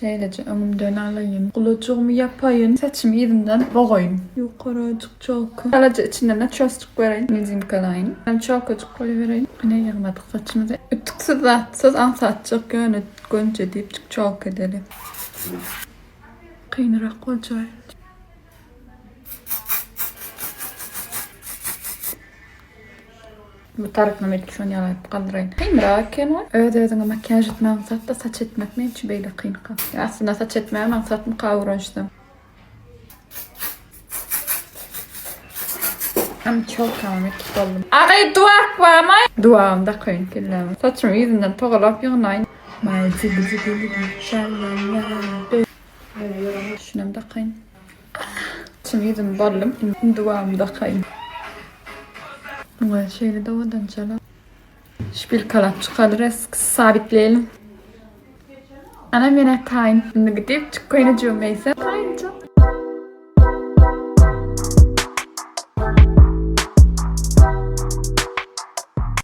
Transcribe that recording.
Şeylece önümden alayım. Kulucuğumu yapayım. Saçımı yerinden boğayım. Yukarıcık çalkı. Alaca içinden de çöstük vereyim. Nizim kalayım. Ben çalkacık koyuvereyim. Ne yığmadık saçımızı. Ütüksüz atsız ansatçık gönce deyip çık çalk edelim. Kıynarak olacak. Bu tarafına belki şunu yalayıp kaldırayım. Kıyımrak kenvar. Öyle makyaj etme ansat da saç etmek mi? Hiç böyle kıyınka. Aslında saç etmeye ansat mı kavurmuştum. Ama çok kalmak oldum. Ay duak var mı? Duağımda kıyın kirleme. Saçımı yüzünden toğalap yığınayın. Malci bizi bilir. Şalala. Şunum da kıyın. Saçımı yüzümü bollum. Duağımda kıyın. Bu şeyle de odan çalalım. Şpil kalap çıkarır. Sabitleyelim. Anam yine tayin. Şimdi gidip çık koyunacağım neyse.